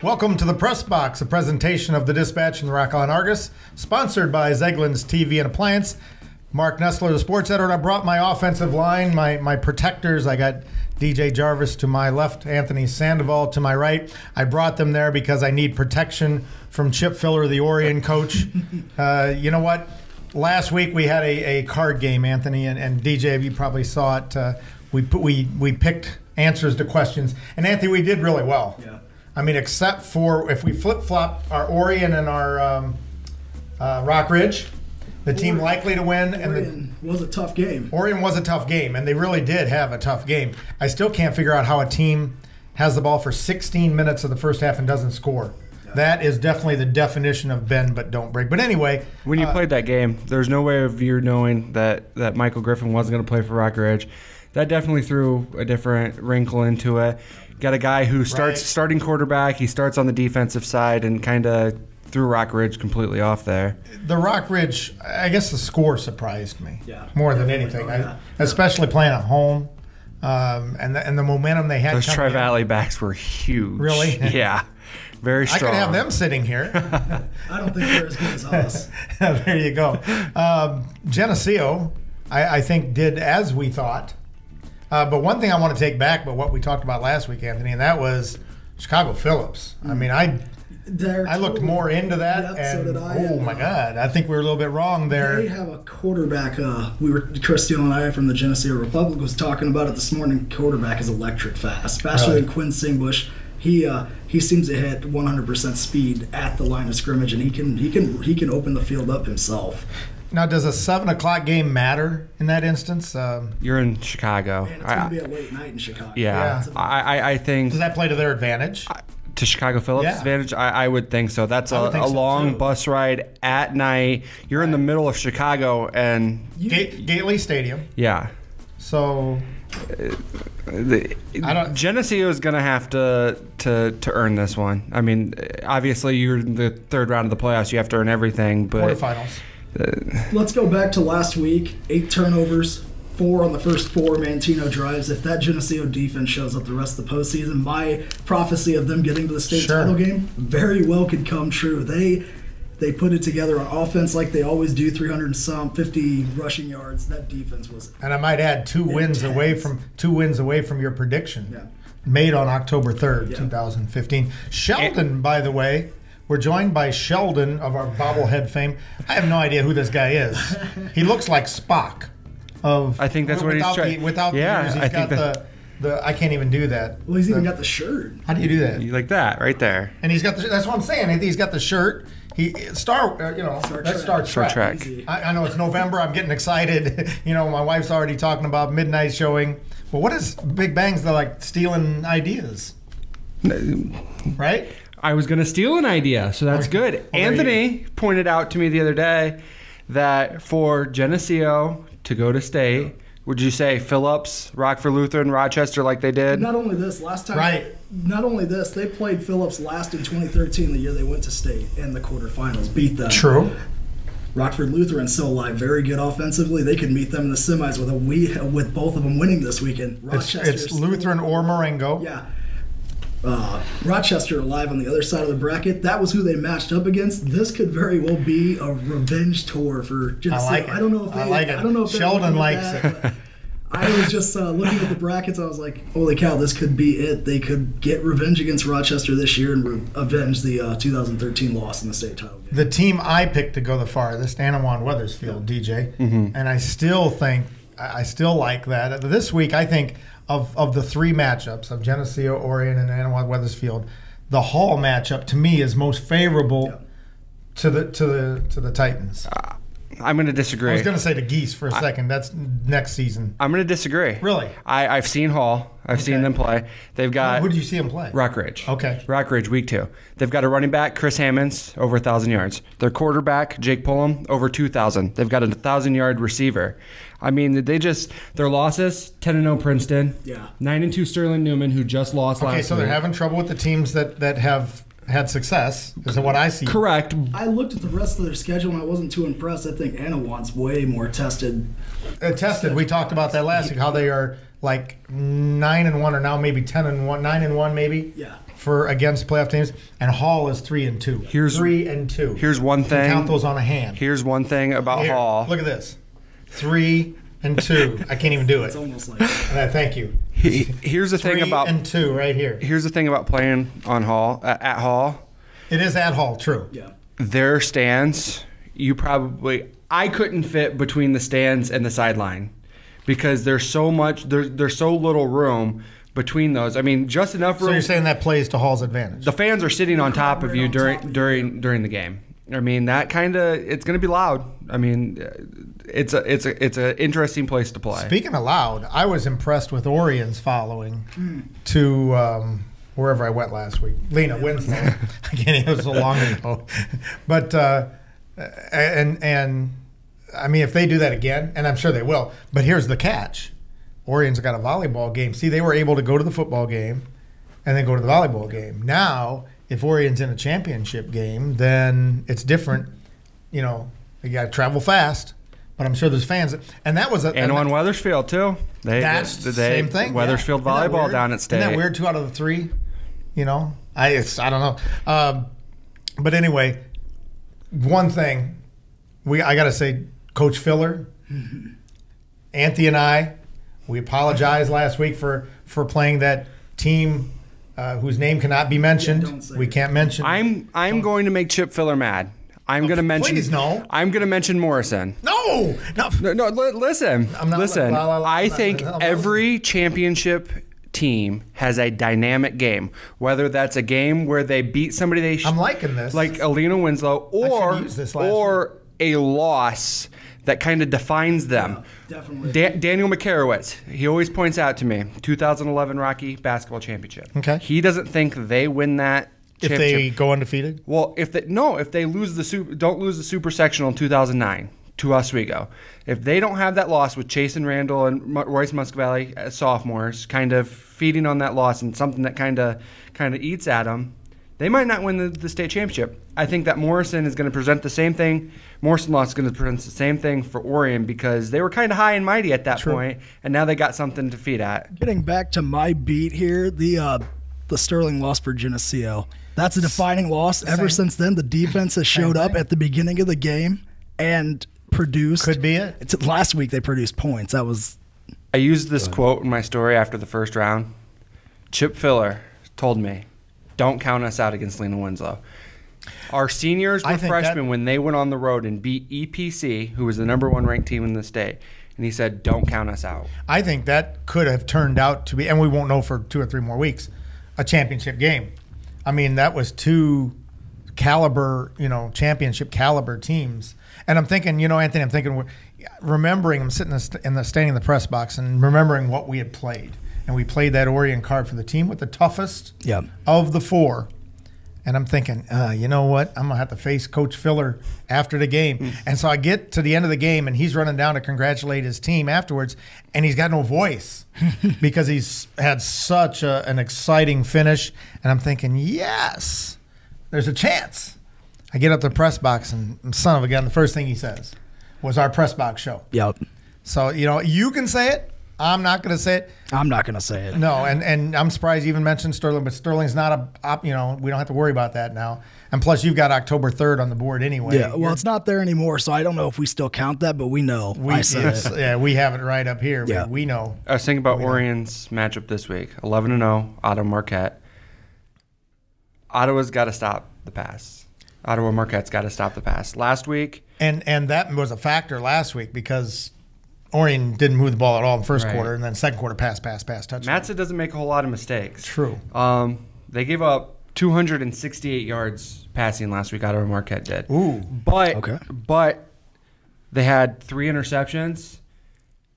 Welcome to the Press Box, a presentation of the Dispatch and the Rock Island Argus, sponsored by Zeglin's TV and Appliance. Marc Nesseler, the sports editor. I brought my offensive line, my protectors. I got DJ Jarvis to my left, Anthony Sandoval to my right. I brought them there because I need protection from Chip Filler, the Orion coach. You know what? Last week we had a card game, Anthony, and DJ, you probably saw it. We picked answers to questions. And, Anthony, we did really well. Yeah. I mean, except for if we flip-flop our Orion and our Rock Ridge, the team likely to win. Orion was a tough game. Orion was a tough game, and they really did have a tough game. I still can't figure out how a team has the ball for 16 minutes of the first half and doesn't score. Yeah. That is definitely the definition of bend but don't break. But anyway. When you played that game, there's no way of you knowing that Michael Griffin wasn't going to play for Rock Ridge. That definitely threw a different wrinkle into it. Got a guy who starts starting quarterback. He starts on the defensive side and kind of threw Rock Ridge completely off there. The Rock Ridge, I guess the score surprised me more than anything, especially playing at home and the momentum they had. Those Tri-Valley backs were huge. Really? Yeah. Very strong. I could have them sitting here. I don't think they're as good as us. There you go. Geneseo, I think, did as we thought. But one thing I want to take back, but what we talked about last week, Anthony, and that was Chicago Phillips. I mean, I looked more into that, and so did I, my God, I think we were a little bit wrong there. They have a quarterback. Chris Steele and I from the Geneseo Republic was talking about it this morning. Quarterback is electric fast, faster than Quinn Singbush. He seems to hit 100% speed at the line of scrimmage, and he can open the field up himself. Now, does a 7 o'clock game matter in that instance? You're in Chicago. And it's going to be a late night in Chicago. Yeah. I think. Does that play to their advantage? To Chicago Phillips' advantage? I would think so. That's a long bus ride at night. You're in the middle of Chicago and Gately Stadium. Yeah. So Geneseo is going to have to earn this one. I mean, obviously you're in the third round of the playoffs. You have to earn everything. But quarterfinals. Let's go back to last week. 8 turnovers, 4 on the first 4 Mantino drives. If that Geneseo defense shows up the rest of the postseason, my prophecy of them getting to the state title game very well could come true. They put it together on offense like they always do, 350 rushing yards. That defense was and I might add 2 wins away from your prediction made on October 3rd, 2015. Sheldon, by the way. We're joined by Sheldon of our bobblehead fame. I have no idea who this guy is. He looks like Spock. I think that's what he's trying. Without the ears, he's got the. I can't even do that. Well, he's even got the shirt. How do you do that? You like that right there. And he's got the. That's what I'm saying. He's got the shirt. Star Trek. I know it's November. I'm getting excited. My wife's already talking about midnight showing. But what is Big Bang's? They're like stealing ideas, right? I was going to steal an idea, so that's good. Anthony pointed out to me the other day that for Geneseo to go to state, would you say Phillips, Rockford Lutheran, Rochester like they did? Not only this, last time. Not only this, they played Phillips last in 2013, the year they went to state in the quarterfinals, beat them. True. Rockford Lutheran still alive, very good offensively. They could meet them in the semis with both of them winning this weekend. It's Lutheran or Marengo. Yeah. Rochester alive on the other side of the bracket. That was who they matched up against. This could very well be a revenge tour for Geneseo. I don't know if Sheldon likes it. I was just looking at the brackets. I was like, holy cow, this could be it. They could get revenge against Rochester this year and avenge the 2013 loss in the state title game. The team I picked to go the farthest, Annawan-Wethersfield, DJ, and I still like that. This week, I think of the 3 matchups of Geneseo, Orion, and Annawan-Wethersfield, the Hall matchup to me is most favorable to the Titans. I'm going to disagree. I was going to say the Geese for a second. That's next season. I'm going to disagree. Really? I've seen Hall. I've seen them play. They've got. Who did you see them play? Rock Ridge. Okay. Rock Ridge, week 2. They've got a running back, Chris Hammonds, over 1,000 yards. Their quarterback, Jake Pullum, over 2,000. They've got a 1,000-yard receiver. I mean, their losses, 10-0 Princeton. Yeah. 9-2 Sterling Newman, who just lost last week. Okay, so they're having trouble with the teams that have had success, is what I see. Correct. I looked at the rest of their schedule and I wasn't too impressed. I think Annawan's way more tested. We talked about that last week, how they are like 9-1 or now maybe 10-1, 9-1 maybe. Yeah. For against playoff teams, and Hall is 3-2. 3-2. Here's one thing. You count those on a hand. Here's one thing about Hall. Look at this. 3-2. I can't even do it. It's almost like. And I thank you. Here's the thing about 3-2 right here. Here's the thing about playing on Hall at Hall. It is at Hall, true. Yeah. Their stands, I couldn't fit between the stands and the sideline because there's so little room between those. I mean, just enough room. So you're saying that plays to Hall's advantage. The fans are sitting on top of you during the game. I mean, that it's going to be loud. I mean, it's an interesting place to play. Speaking of loud, I was impressed with Orion's following to wherever I went last week. Lena Winslow. Again, it was so long ago. But and I mean, if they do that again, and I'm sure they will. But here's the catch. Orion's got a volleyball game. See, they were able to go to the football game and then go to the volleyball game. Now, if Orion's in a championship game, then it's different. You know, you got to travel fast. But I'm sure there's fans. And that was Annawan-Wethersfield, too. That's the same thing. Wethersfield volleyball down at State. Isn't that weird, 2 out of the 3? You know? I don't know. But anyway, one thing. I got to say, Coach Filler, Anthony and I, we apologized last week for playing that team whose name cannot be mentioned. We can't mention. I'm going to make Chip Filler mad. I'm going to mention. Please no. I'm going to mention Morrison. No. Listen. I think every championship team has a dynamic game. Whether that's a game where they beat somebody I'm liking this. Like Alina Winslow, or a loss that kind of defines them. Yeah, definitely. Daniel McCarowitz, he always points out to me, 2011 Rocky basketball championship. Okay. He doesn't think they win that if championship. they go undefeated? Well, if they don't lose the super sectional in 2009 to Oswego. If they don't have that loss with Chase and Randall and Royce Muscovally as sophomores, kind of feeding on that loss and something that kind of eats at them, they might not win the state championship. I think that Morrison is going to present the same thing. Morrison loss is going to present the same thing for Orion because they were kind of high and mighty at that point, and now they got something to feed at. Getting back to my beat here, the Sterling loss for Geneseo. That's a defining loss. Ever since then, the defense has showed up at the beginning of the game and produced. Could be it. Last week they produced points. That was. I used this quote in my story after the first round. Chip Filler told me, "Don't count us out against Lena Winslow." Our seniors were freshmen when they went on the road and beat EPC, who was the #1 ranked team in the state. And he said, "Don't count us out." I think that could have turned out to be, and we won't know for 2 or 3 more weeks, a championship game. I mean, that was 2 caliber, championship caliber teams. And I'm thinking, Anthony, remembering, I'm sitting standing in the press box and remembering what we had played. And we played that Orion card for the team with the toughest of the 4. And I'm thinking, you know what? I'm going to have to face Coach Filler after the game. And so I get to the end of the game, and he's running down to congratulate his team afterwards, and he's got no voice because he's had such an exciting finish. And I'm thinking, yes, there's a chance. I get up to the press box, and son of a gun, the first thing he says was our press box show. Yep. So, you can say it. I'm not going to say it. I'm not going to say it. No, and I'm surprised you even mentioned Sterling, but Sterling's not we don't have to worry about that now. And plus, you've got October 3rd on the board anyway. Yeah, well, it's not there anymore, so I don't know if we still count that, but we know. I said it. Yeah, we have it right up here. Yeah. We know. I was thinking about Orion's matchup this week. 11-0, Ottawa Marquette. Ottawa's got to stop the pass. Ottawa Marquette's got to stop the pass. Last week. And that was a factor last week because Orion didn't move the ball at all in the first quarter, and then second quarter pass, touchdown. Matza doesn't make a whole lot of mistakes. True. They gave up 268 yards passing last week. Ottawa Marquette did. Ooh. But they had 3 interceptions.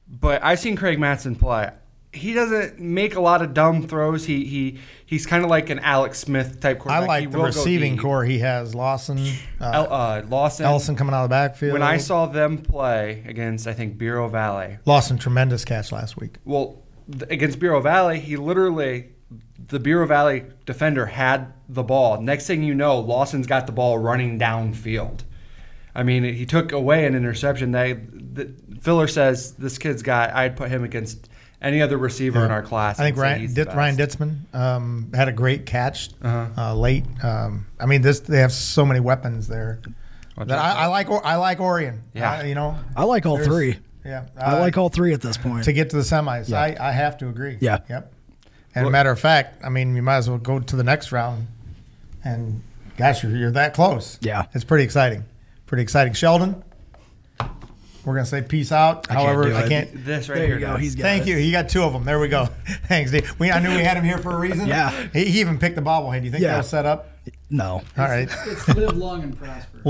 But I've seen Craig Matson play. He doesn't make a lot of dumb throws. He's kind of like an Alex Smith type quarterback. I like the receiving core he has. Lawson, Ellison coming out of the backfield. When I saw them play against, I think, Bureau Valley. Lawson, tremendous catch last week. Well, against Bureau Valley, he literally the Bureau Valley defender had the ball. Next thing you know, Lawson's got the ball running downfield. I mean, he took away an interception. Filler says this kid's got. I'd put him against any other receiver in our class. I think Ryan Ditzman had a great catch late. I mean, they have so many weapons there. I like Orion. Yeah, I like all three. Yeah, I like all three at this point. To get to the semis, Yeah. I have to agree. Yeah. Yep. And a matter of fact, I mean, you might as well go to the next round. And gosh, you're that close. Yeah. It's pretty exciting. Pretty exciting. Sheldon, we're gonna say peace out. However, I can't. This right There here. you go. Guys. He's got Thank you. You got two of them. There we go. Thanks, Dave. I knew we had him here for a reason. Yeah. He even picked the bobblehead. Do you think that was set up? No. All right. It's live long and prosper.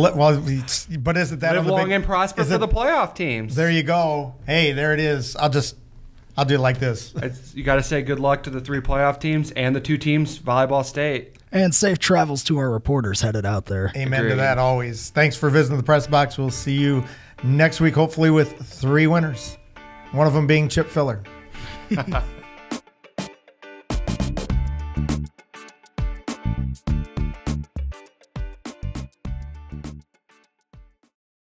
But is it that Live on the long big, and prosper for the playoff teams. There you go. Hey, there it is. I'll do it like this. You got to say good luck to the 3 playoff teams and the 2 teams, Volleyball State. And safe travels to our reporters headed out there. Amen Agreed. to that always. Thanks for visiting the press box. We'll see you next week, hopefully with 3 winners. One of them being Chip Filler.